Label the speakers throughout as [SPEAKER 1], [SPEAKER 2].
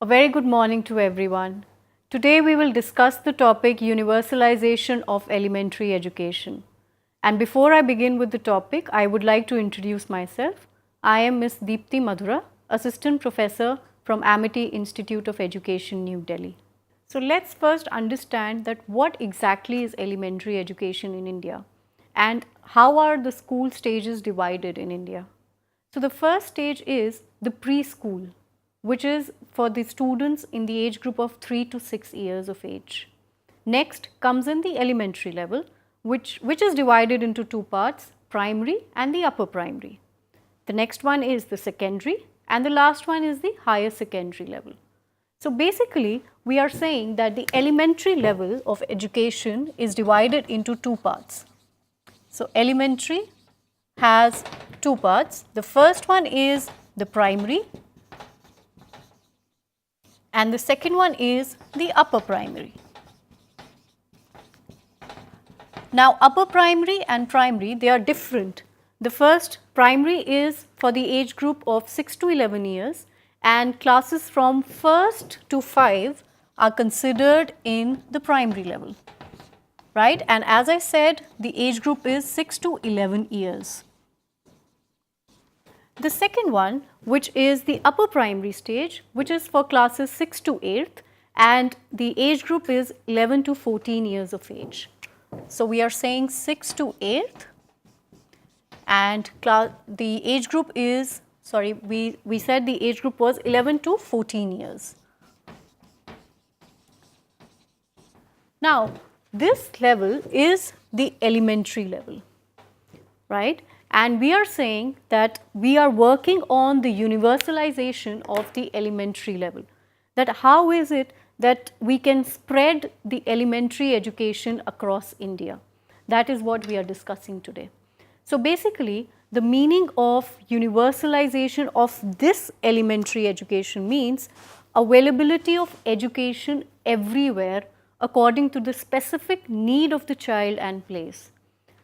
[SPEAKER 1] very good morning to everyone. Today we will discuss the topic universalization of elementary education. And before I begin with the topic, I would like to introduce myself. I am Ms. Deepti Madhura, Assistant Professor from Amity Institute of Education, New Delhi. So let's first understand that what exactly is elementary education in India and how are the school stages divided in India. So the first stage is the preschool, which is for the students in the age group of 3 to 6 years of age. Next comes in the elementary level, which is divided into two parts, primary and the upper primary. The next one is the secondary and the last one is the higher secondary level. So basically, we are saying that the elementary level of education is divided into two parts. So elementary has two parts. The first one is the primary and the second one is the upper primary. Now upper primary and primary, they are different. The first primary is for the age group of 6 to 11 years and classes from 1st to 5 are considered in the primary level, right? And as I said, the age group is 6 to 11 years. The second one, which is the upper primary stage, which is for classes 6 to 8th and the age group is 11 to 14 years of age. So we are saying 6 to 8th and the age group is, we said the age group was 11 to 14 years. Now, this level is the elementary level, right? And we are saying that we are working on the universalization of the elementary level. That how is it that we can spread the elementary education across India? That is what we are discussing today. So basically, the meaning of universalization of this elementary education means availability of education everywhere according to the specific need of the child and place.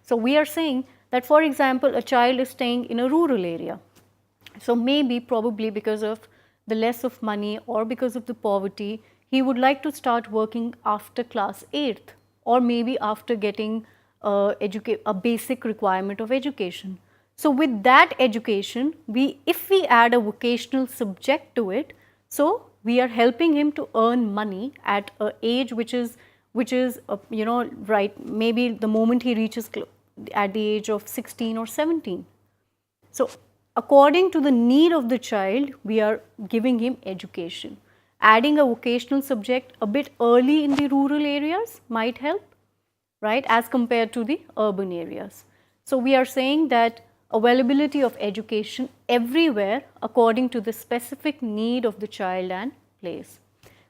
[SPEAKER 1] So we are saying that, for example, a child is staying in a rural area. So maybe probably because of the less of money or because of the poverty, he would like to start working after class 8th or maybe after getting a basic requirement of education. So with that education, if we add a vocational subject to it, so we are helping him to earn money at an age which is right, maybe the moment he reaches at the age of 16 or 17. So according to the need of the child, we are giving him education. Adding a vocational subject a bit early in the rural areas might help, right, as compared to the urban areas. So we are saying that availability of education everywhere according to the specific need of the child and place.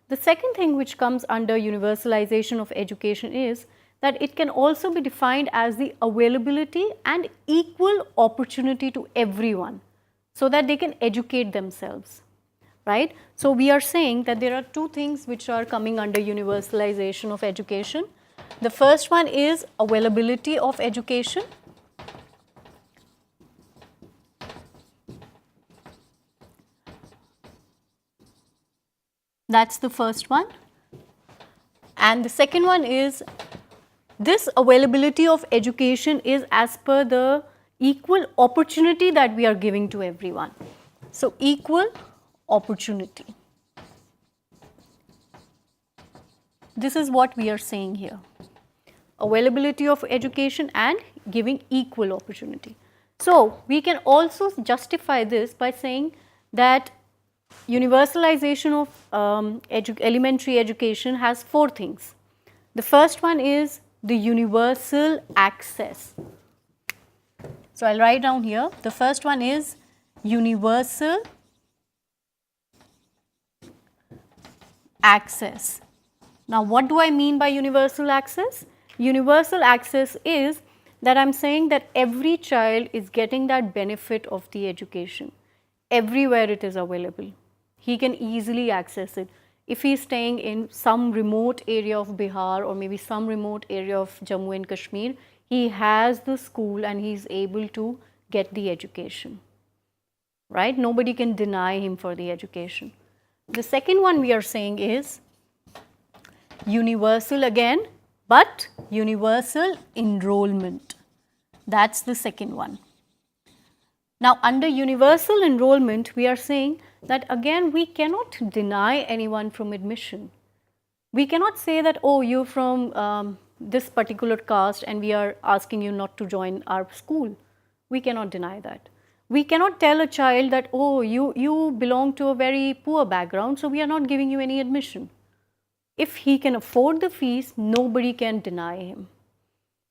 [SPEAKER 1] The second thing which comes under universalization of education is that it can also be defined as the availability and equal opportunity to everyone so that they can educate themselves, right? So we are saying that there are two things which are coming under universalization of education. The first one is availability of education. That's the first one. And the second one is this availability of education is as per the equal opportunity that we are giving to everyone. So equal opportunity. This is what we are saying here. Availability of education and giving equal opportunity. So we can also justify this by saying that universalization of elementary education has four things. The first one is the universal access. So I'll write down here. The first one is universal access. Now what do I mean by universal access? Universal access is that I'm saying that every child is getting that benefit of the education. Everywhere it is available. He can easily access it. If he is staying in some remote area of Bihar or maybe some remote area of Jammu and Kashmir, he has the school and he is able to get the education, right? Nobody can deny him for the education. The second one we are saying is universal again, but universal enrollment. That's the second one. Now, under universal enrollment, we are saying that again we cannot deny anyone from admission. We cannot say that, oh, you're from this particular caste and we are asking you not to join our school. We cannot deny that. We cannot tell a child that, oh, you belong to a very poor background, so we are not giving you any admission. If he can afford the fees, nobody can deny him.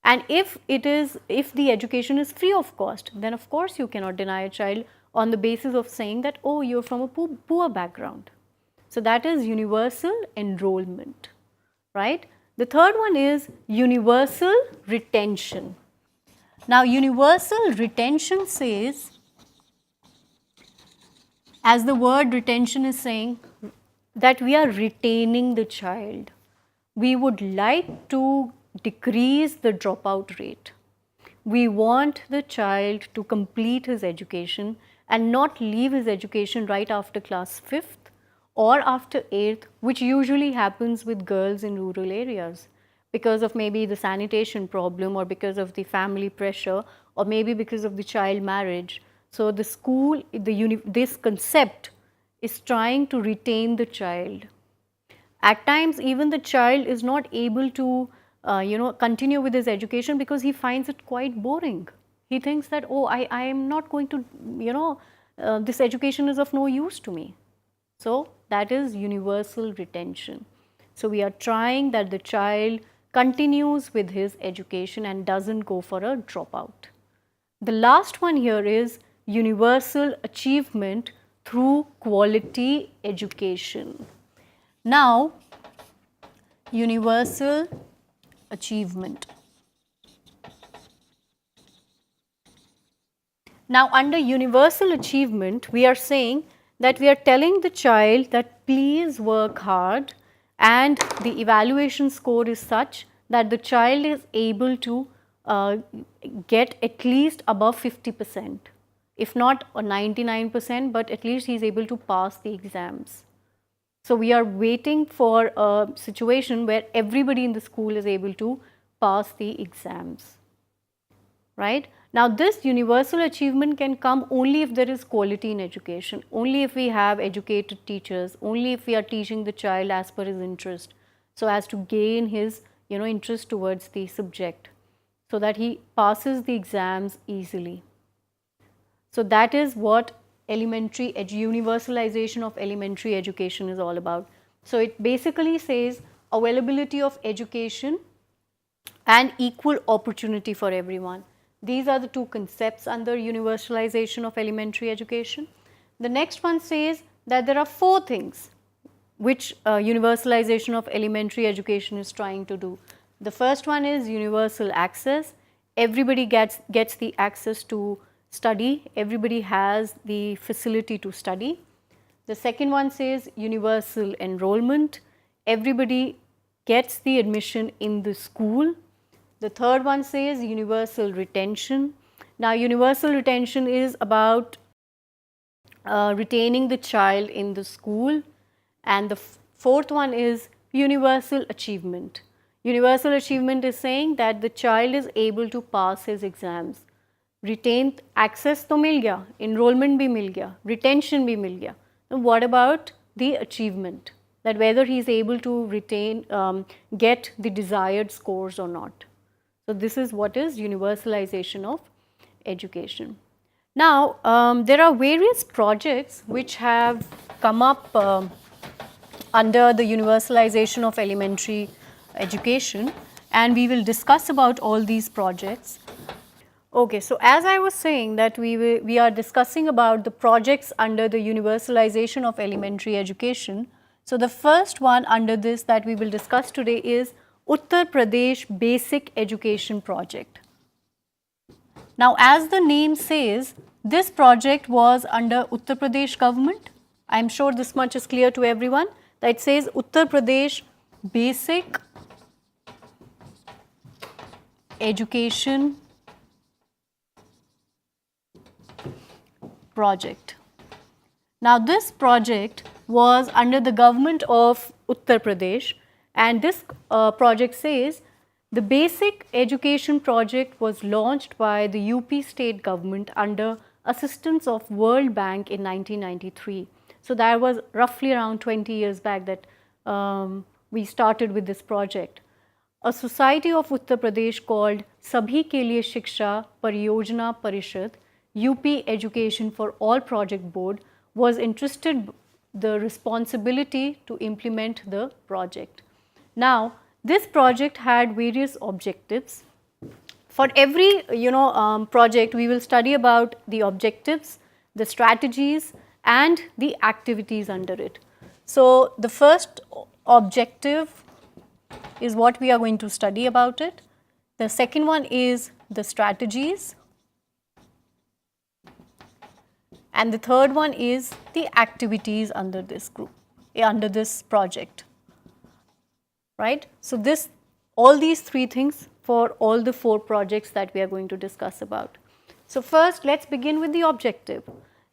[SPEAKER 1] And if the education is free of cost, then of course you cannot deny a child on the basis of saying that, oh, you're from a poor background. So that is universal enrollment, right? The third one is universal retention. Now, universal retention says, as the word retention is saying, that we are retaining the child. We would like to decrease the dropout rate. We want the child to complete his education and not leave his education right after class 5th or after 8th, which usually happens with girls in rural areas because of maybe the sanitation problem or because of the family pressure or maybe because of the child marriage. So the school, this concept is trying to retain the child. At times, even the child is not able to, continue with his education because he finds it quite boring. He thinks that, oh, I am not going to, this education is of no use to me. So that is universal retention. So we are trying that the child continues with his education and doesn't go for a dropout. The last one here is universal achievement through quality education. Now, universal achievement. Now, under universal achievement, we are saying that we are telling the child that please work hard and the evaluation score is such that the child is able to get at least above 50%, if not 99%, but at least he is able to pass the exams. So we are waiting for a situation where everybody in the school is able to pass the exams, right? Now this universal achievement can come only if there is quality in education, only if we have educated teachers, only if we are teaching the child as per his interest, so as to gain his interest towards the subject, so that he passes the exams easily. So that is what universalization of elementary education is all about. So it basically says availability of education and equal opportunity for everyone. These are the two concepts under universalization of elementary education. The next one says that there are 4 things which universalization of elementary education is trying to do. The first one is universal access. Everybody gets the access to study, everybody has the facility to study. The second one says universal enrollment, everybody gets the admission in the school. The third one says universal retention. Now, universal retention is about retaining the child in the school, and the fourth one is universal achievement. Universal achievement is saying that the child is able to pass his exams. Retain access तो मिल गया, enrollment भी मिल गया, retention भी मिल गया. What about the achievement? That whether he is able to retain, get the desired scores or not. So this is what is universalization of education. Now, there are various projects which have come up under the universalization of elementary education, and we will discuss about all these projects. Okay, so as I was saying that we are discussing about the projects under the universalization of elementary education. So the first one under this that we will discuss today is Uttar Pradesh Basic Education Project. Now, as the name says, this project was under Uttar Pradesh government. I am sure this much is clear to everyone, that it says Uttar Pradesh Basic Education Project. Now, this project was under the government of Uttar Pradesh, and this project says the basic education project was launched by the UP state government under assistance of World Bank in 1993. So that was roughly around 20 years back that we started with this project. A society of Uttar Pradesh called Sabhi Ke Liye Shiksha Pariyojana Parishad, UP Education for All Project Board, was entrusted the responsibility to implement the project. Now, this project had various objectives. For every project, we will study about the objectives, the strategies, and the activities under it. So, the first objective is what we are going to study about it. The second one is the strategies, and the third one is the activities under this group, under this project, right? So, all these three things for all the 4 projects that we are going to discuss about. So, first let us begin with the objective.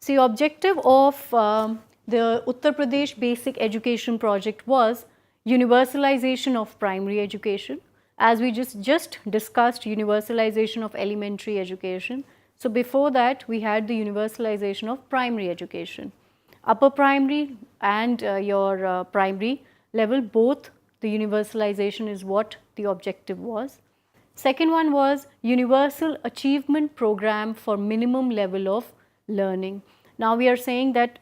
[SPEAKER 1] See, objective of the Uttar Pradesh Basic Education Project was universalization of primary education. As we just discussed universalization of elementary education. So, before that we had the universalization of primary education. Upper primary and your primary level, both the universalization is what the objective was. Second one was universal achievement program for minimum level of learning. Now, we are saying that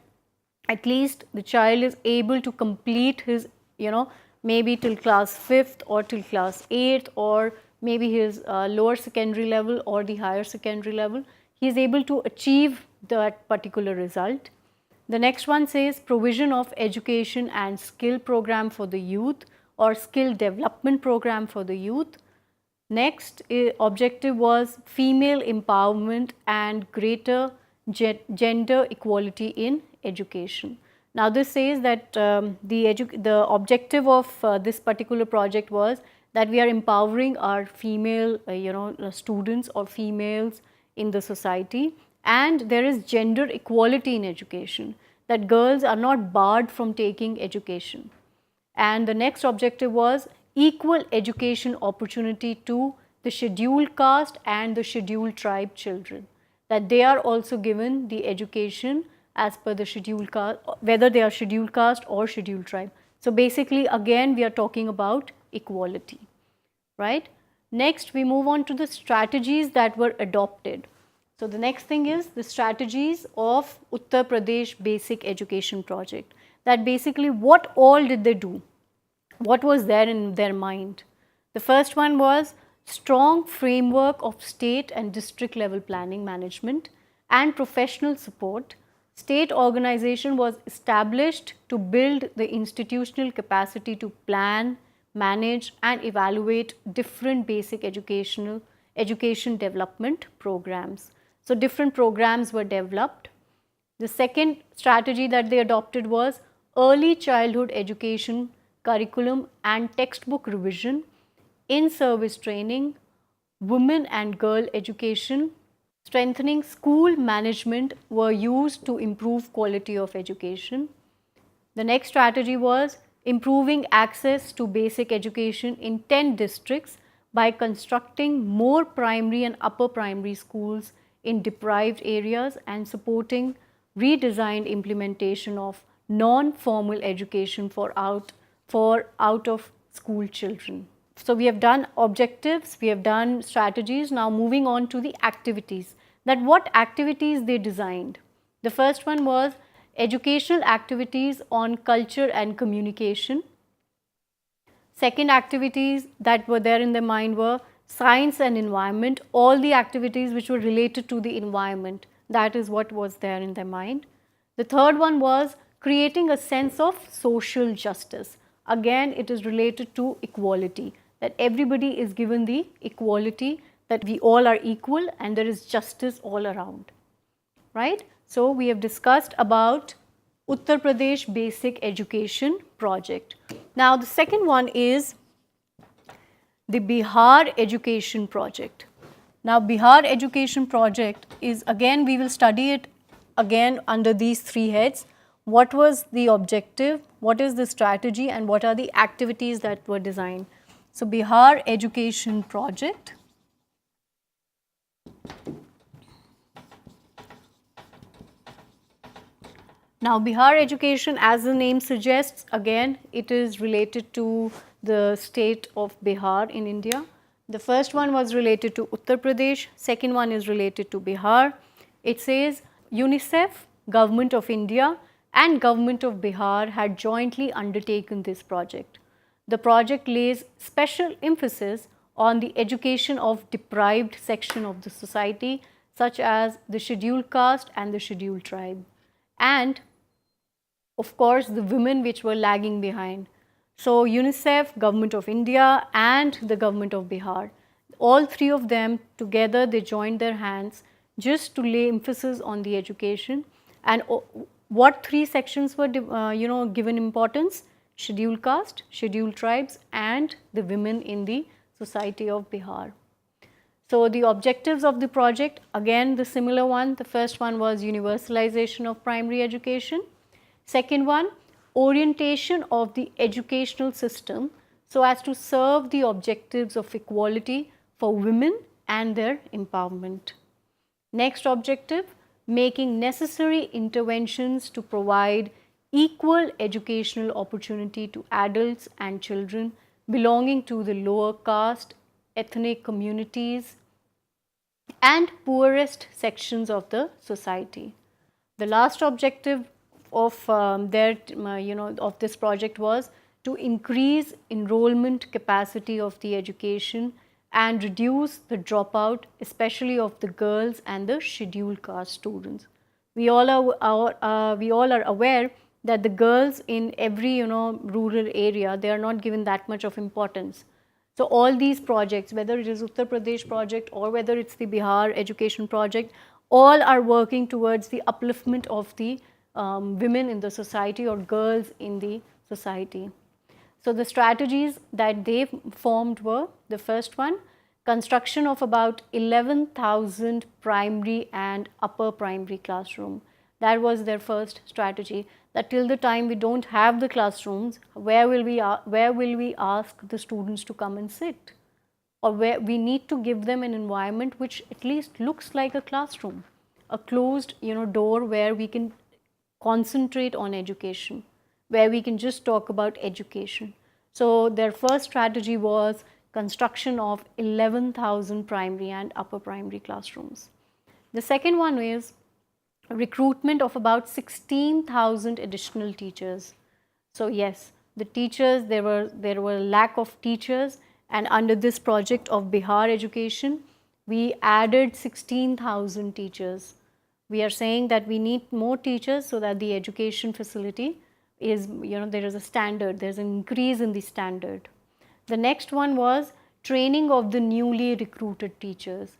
[SPEAKER 1] at least the child is able to complete his, maybe till class 5th or till class 8th, or maybe his lower secondary level or the higher secondary level, he is able to achieve that particular result. The next one says provision of education and skill program for the youth or skill development program for the youth. Next objective was female empowerment and greater gender equality in education. Now, this says that the objective of this particular project was that we are empowering our female students or females in the society, and there is gender equality in education, that girls are not barred from taking education. And the next objective was equal education opportunity to the scheduled caste and the scheduled tribe children, that they are also given the education as per the scheduled caste, whether they are scheduled caste or scheduled tribe. So, basically again we are talking about equality, right. Next we move on to the strategies that were adopted. So, the next thing is the strategies of Uttar Pradesh Basic Education Project, that basically what all did they do, what was there in their mind. The first one was strong framework of state and district level planning management and professional support. State organization was established to build the institutional capacity to plan, manage and evaluate different basic education development programs. So, different programs were developed. The second strategy that they adopted was early childhood education curriculum and textbook revision, in-service training, women and girl education, strengthening school management were used to improve quality of education. The next strategy was improving access to basic education in 10 districts by constructing more primary and upper primary schools in deprived areas and supporting redesigned implementation of non-formal education for out of school children. So, we have done objectives, we have done strategies. Now, moving on to the activities, that what activities they designed. The first one was educational activities on culture and communication. Second activities that were there in their mind were science and environment, all the activities which were related to the environment, that is what was there in their mind. The third one was creating a sense of social justice. Again, it is related to equality, that everybody is given the equality, that we all are equal and there is justice all around, right. So, we have discussed about Uttar Pradesh Basic Education Project. Now, the second one is the Bihar Education Project. Now, Bihar Education Project is, again we will study it again under these 3 heads. what was the objective, what is the strategy, and what are the activities that were designed. So, Bihar Education Project. Now, Bihar education, as the name suggests, again, it is related to the state of Bihar in India. The first one was related to Uttar Pradesh, second one is related to Bihar. It says UNICEF, Government of India and Government of Bihar had jointly undertaken this project. The project lays special emphasis on the education of deprived section of the society, such as the scheduled caste and the scheduled tribe, and of course the women which were lagging behind. So UNICEF, Government of India and the Government of Bihar, all three of them together, they joined their hands just to lay emphasis on the education. And what three sections were given importance? Scheduled caste, scheduled tribes and the women in the society of Bihar. So the objectives of the project, again the similar one. The first one was universalization of primary education. Second one, orientation of the educational system so as to serve the objectives of equality for women and their empowerment. Next objective, making necessary interventions to provide equal educational opportunity to adults and children belonging to the lower caste, ethnic communities and poorest sections of the society. The last objective of of this project was to increase enrollment capacity of the education and reduce the dropout, especially of the girls and the scheduled caste students. We all are aware that the girls in every rural area, they are not given that much of importance. So all these projects, whether it is Uttar Pradesh project or whether it's the Bihar education project, all are working towards the upliftment of the women in the society or girls in the society. So the strategies that they formed were, the first one, construction of about 11,000 primary and upper primary classroom. That was their first strategy, that till the time we don't have the classrooms, where will we ask the students to come and sit? Or where we need to give them an environment which at least looks like a classroom, a closed door where we can concentrate on education, where we can just talk about education. So their first strategy was construction of 11,000 primary and upper primary classrooms. The second one is recruitment of about 16,000 additional teachers. So yes, the teachers, there were lack of teachers, and under this project of Bihar education, we added 16,000 teachers. We are saying that we need more teachers so that the education facility is, there is a standard, there is an increase in the standard. The next one was training of the newly recruited teachers.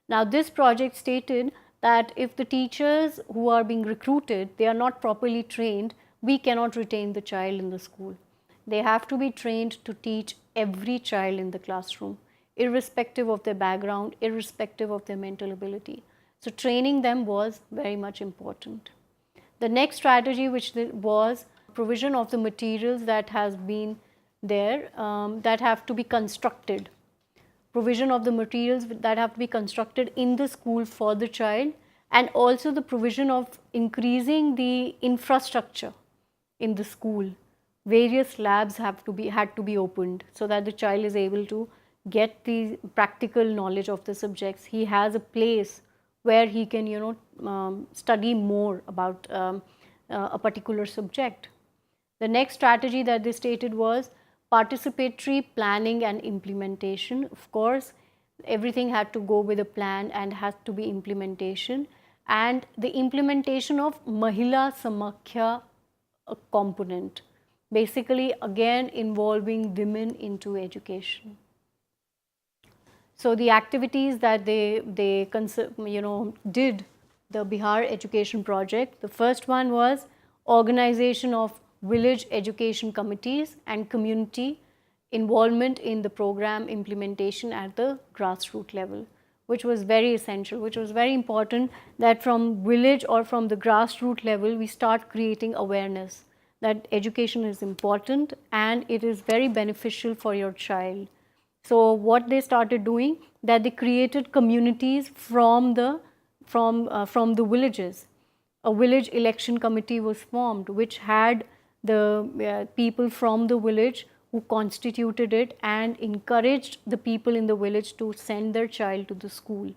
[SPEAKER 1] Now this project stated that if the teachers who are being recruited, they are not properly trained, we cannot retain the child in the school. They have to be trained to teach every child in the classroom, irrespective of their background, irrespective of their mental ability. So training them was very much important. The next strategy, which was provision of the materials that has been there, that have to be constructed. Provision of the materials that have to be constructed in the school for the child, and also the provision of increasing the infrastructure in the school. Various labs had to be opened so that the child is able to get the practical knowledge of the subjects. He has a place where he can study more about a particular subject. The next strategy that they stated was participatory planning and implementation. Of course, everything had to go with a plan and has to be implementation, and the implementation of Mahila Samakhya component, basically again involving women into education. So the activities that they did, the Bihar education project, the first one was organization of village education committees and community involvement in the program implementation at the grassroots level. which was very essential, which was very important, that from village or from the grassroots level we start creating awareness that education is important and it is very beneficial for your child. So what they started doing, that they created communities from the villages. A village election committee was formed which had the people from the village who constituted it and encouraged the people in the village to send their child to the school.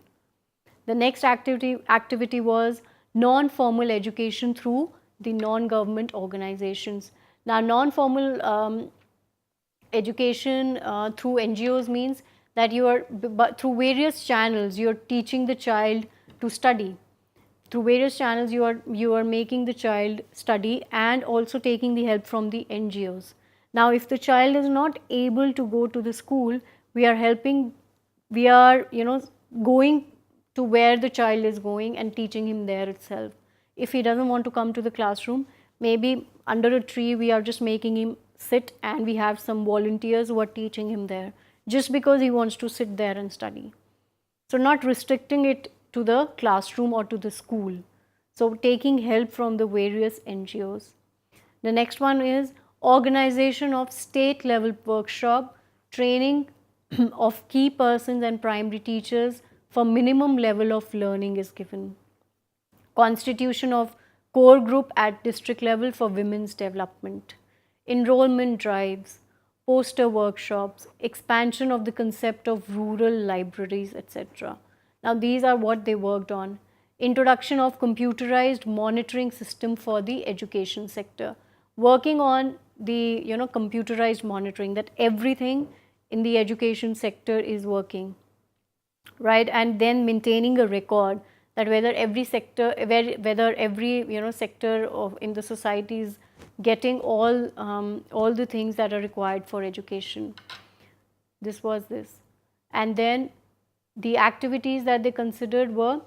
[SPEAKER 1] The next activity was non-formal education through the non-government organizations. Now, non-formal education through NGOs means that you are, but through various channels, you are teaching the child to study. Through various channels, you are making the child study and also taking the help from the NGOs. Now, if the child is not able to go to the school, we are helping, we are, going to where the child is going and teaching him there itself. If he doesn't want to come to the classroom, maybe under a tree we are just making him sit and we have some volunteers who are teaching him there just because he wants to sit there and study. So not restricting it to the classroom or to the school. So taking help from the various NGOs. The next one is organization of state level workshop, training of key persons and primary teachers for minimum level of learning is given. Constitution of core group at district level for women's development. Enrollment drives, poster workshops, expansion of the concept of rural libraries, etc. Now these are what they worked on. Introduction of computerized monitoring system for the education sector. Working on the computerized monitoring, that everything in the education sector is working, right? And then maintaining a record that whether every sector, whether every sector of in the society is getting all the things that are required for education. This was this. And then the activities that they considered were,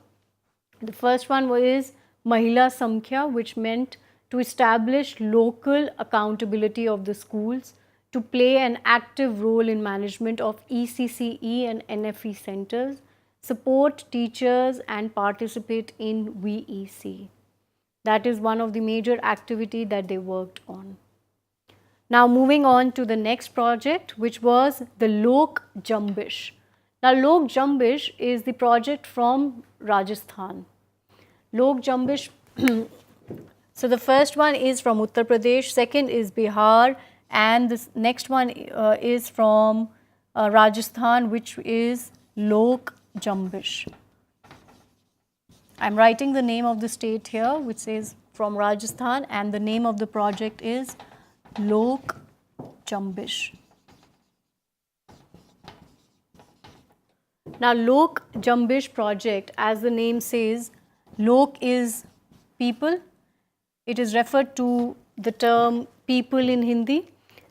[SPEAKER 1] the first one was Mahila Samkhya, which meant to establish local accountability of the schools, to play an active role in management of ECCE and NFE centers, support teachers and participate in VEC. That is one of the major activity that they worked on. Now moving on to the next project, which was the Lok Jambish. Now Lok Jambish is the project from Rajasthan. Lok Jambish, so the first one is from Uttar Pradesh, second is Bihar, and this next one is from Rajasthan, which is Lok Jambish. I am writing the name of the state here, which says from Rajasthan, and the name of the project is Lok Jambish. Now Lok Jambish project, as the name says, Lok is people. It is referred to the term people in Hindi.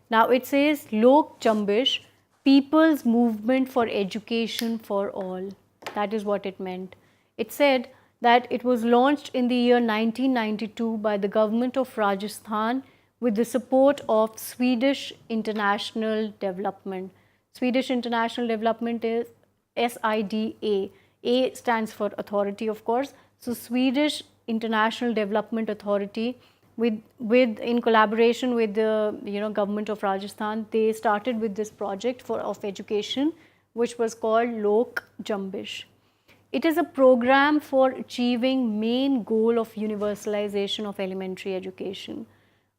[SPEAKER 1] Now it says Lok Jambish, people's movement for education for all. That is what it meant. It said that it was launched in the year 1992 by the government of Rajasthan with the support of Swedish International Development. Swedish International Development is SIDA. A stands for authority, of course. So Swedish International Development Authority, with in collaboration with the government of Rajasthan, they started with this project of education, which was called Lok Jambish. It is a program for achieving main goal of universalization of elementary education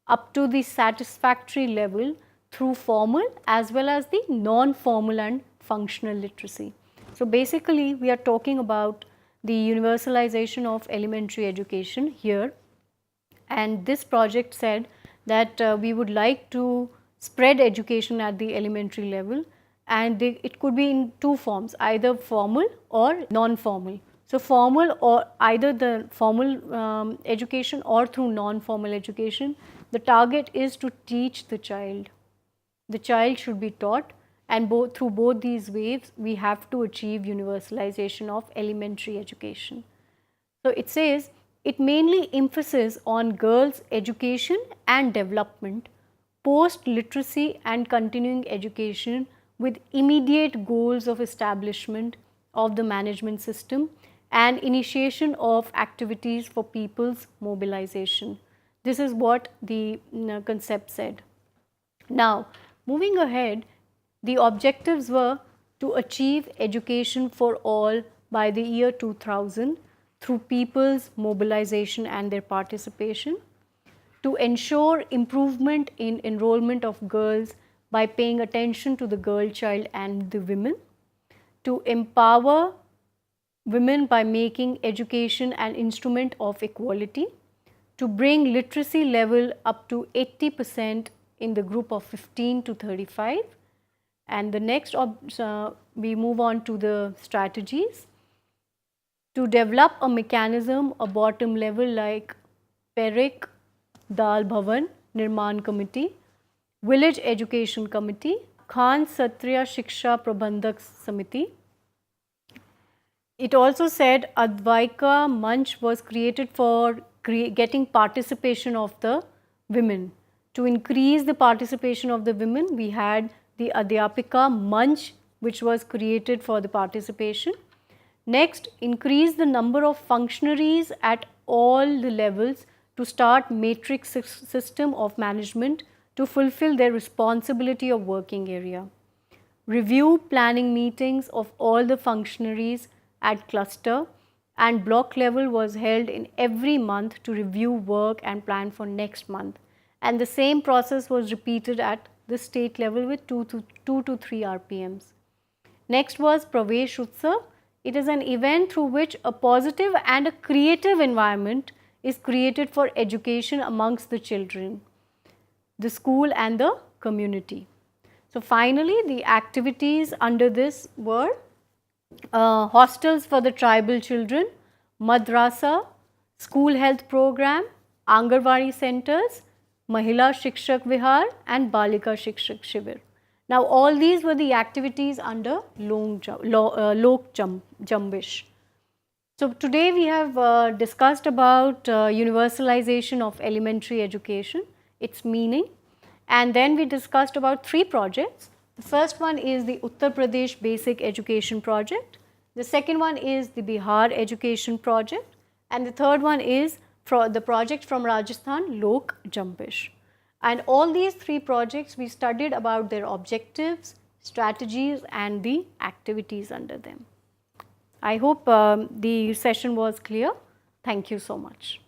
[SPEAKER 1] up to the satisfactory level through formal as well as the non-formal and functional literacy. So basically we are talking about the universalization of elementary education here, and this project said that we would like to spread education at the elementary level, and it could be in two forms, either formal or non-formal. So formal, or either the formal education or through non-formal education. The target is to teach the child. The child should be taught, and through both these ways we have to achieve universalization of elementary education. So it says it mainly emphasizes on girls' education and development, post-literacy and continuing education with immediate goals of establishment of the management system and initiation of activities for people's mobilization. This is what the concept said. Now, moving ahead, the objectives were to achieve education for all by the year 2000 through people's mobilization and their participation, to ensure improvement in enrollment of girls by paying attention to the girl child and the women, to empower women by making education an instrument of equality, to bring literacy level up to 80% in the group of 15 to 35. And the next, we move on to the strategies. To develop a mechanism, a bottom level like PERIC, Dal Bhavan, Nirman Committee, Village Education Committee, Khan Satriya Shiksha Prabandhak Samiti. It also said Advaika Manch was created for getting participation of the women. To increase the participation of the women, we had the Adhyapika Manch, which was created for the participation. Next, increase the number of functionaries at all the levels to start matrix system of management to fulfill their responsibility of working area. Review planning meetings of all the functionaries at cluster and block level was held in every month to review work and plan for next month. And the same process was repeated at the state level with 2 to 3 RPMs. Next was Pravesh Utsav. It is an event through which a positive and a creative environment is created for education amongst the children, the school and the community. So finally, the activities under this were hostels for the tribal children, madrasa, school health program, Angarwadi centers, Mahila Shikshak Vihar and Balika Shikshak Shivir. Now all these were the activities under Lok Jambish. So today we have discussed about universalization of elementary education, its meaning, and then we discussed about 3 projects. The first one is the Uttar Pradesh Basic Education Project, the second one is the Bihar Education Project, and the third one is the project from Rajasthan, Lok Jambish. And all these 3 projects we studied about their objectives, strategies and the activities under them. I hope the session was clear. Thank you so much.